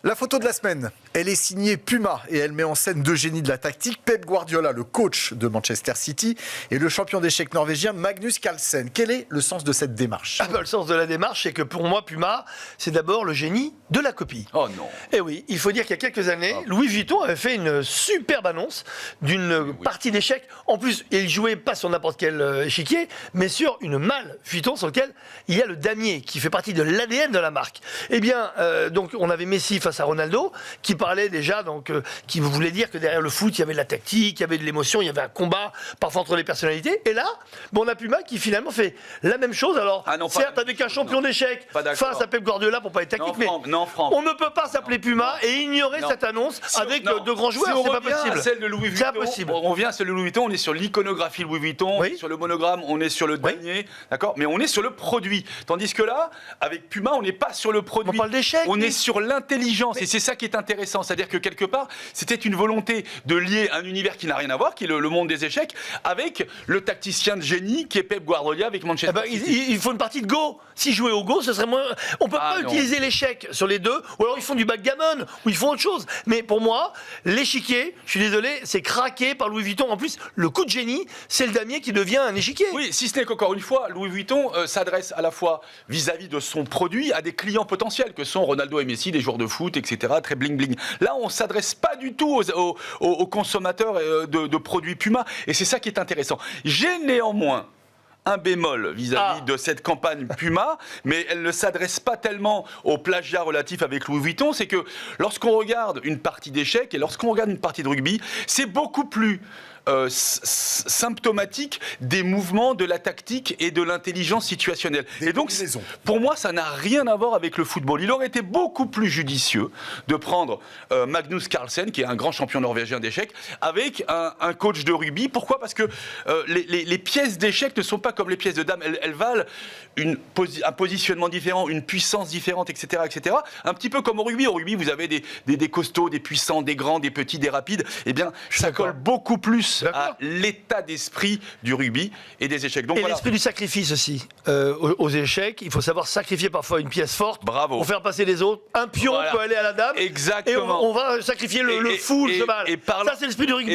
La photo de la semaine, elle est signée Puma et elle met en scène deux génies de la tactique, Pep Guardiola, le coach de Manchester City, et le champion d'échecs norvégien Magnus Carlsen. Quel est le sens de cette démarche ? Le sens de la démarche, c'est que pour moi, Puma, c'est d'abord le génie de la copie. Oh non. Et oui, il faut dire qu'il y a quelques années, Louis Vuitton avait fait une superbe annonce d'une partie d'échecs. En plus, il jouait pas sur n'importe quel échiquier, mais sur une malle Vuitton sur laquelle il y a le damier, qui fait partie de l'ADN de la marque. Eh bien, donc on avait Messi face à Ronaldo, qui parlait déjà, qui voulait dire que derrière le foot, il y avait de la tactique, il y avait de l'émotion, il y avait un combat, parfois entre les personnalités. Et là, on a Puma qui finalement fait la même chose. Alors, certes, avec un champion d'échecs face à Pep Guardiola pour pas être technique, mais on ne peut pas s'appeler Puma et ignorer cette annonce avec de grands joueurs. Si c'est pas possible. Celle de Louis Vuitton, on revient à celle de Louis Vuitton, on est sur l'iconographie Louis Vuitton, on est sur le monogramme, on est sur le damier, d'accord, mais on est sur le produit. Tandis que là, avec Puma, on n'est pas sur le produit. On parle d'échecs. On est sur l'intelligence, et c'est ça qui est intéressant. C'est-à-dire que quelque part, c'était une volonté de lier un univers qui n'a rien à voir, qui est le monde des échecs, avec le tacticien de génie qui est Pep Guardiola avec Manchester City. Il faut une partie de Go. Si jouer au Go, ce serait moins. On peut pas utiliser l'échec sur les deux, ou alors ils font du backgammon, ou ils font autre chose. Mais pour moi, l'échiquier, je suis désolé, c'est craqué par Louis Vuitton. En plus, le coup de génie, c'est le damier qui devient un échiquier. Oui, si ce n'est qu'encore une fois, Louis Vuitton s'adresse à la fois vis-à-vis de son produit à des clients potentiels, que sont Ronaldo et Messi, des joueurs de foot, etc., très bling-bling. Là, on ne s'adresse pas du tout aux consommateurs de produits Puma, et c'est ça qui est intéressant. J'ai néanmoins un bémol vis-à-vis de cette campagne Puma, mais elle ne s'adresse pas tellement au plagiat relatif avec Louis Vuitton, c'est que lorsqu'on regarde une partie d'échecs et lorsqu'on regarde une partie de rugby, c'est beaucoup plus symptomatique des mouvements, de la tactique et de l'intelligence situationnelle. Et donc, pour moi, ça n'a rien à voir avec le football. Il aurait été beaucoup plus judicieux de prendre Magnus Carlsen, qui est un grand champion norvégien d'échecs, avec un coach de rugby. Pourquoi ? Parce que les pièces d'échecs ne sont pas comme les pièces de dames. Elles valent un positionnement différent, une puissance différente, etc., etc. Un petit peu comme au rugby. Au rugby, vous avez des costauds, des puissants, des grands, des petits, des rapides. Eh bien, ça colle beaucoup plus à l'état d'esprit du rugby et des échecs. Donc, et l'esprit du sacrifice aussi. Aux échecs, il faut savoir sacrifier parfois une pièce forte pour faire passer les autres. Un pion peut aller à la dame. Exactement. Et on va sacrifier le fou, le cheval. Ça, c'est l'esprit du rugby.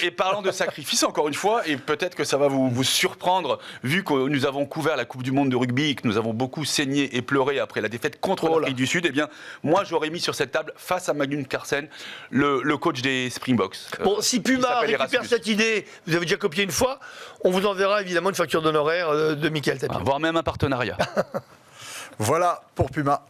Et parlant de sacrifice, encore une fois, et peut-être que ça va vous surprendre, vu que nous avons couvert la Coupe du Monde de rugby et que nous avons beaucoup saigné et pleuré après la défaite contre l'Afrique du Sud, eh bien, moi, j'aurais mis sur cette table, face à Magnus Carlsen, le coach des Springboks. Bon, si Puma récupère cette idée, vous avez déjà copié une fois, on vous enverra évidemment une facture d'honoraires de Michael Tapie. Voire même un partenariat. Voilà pour Puma.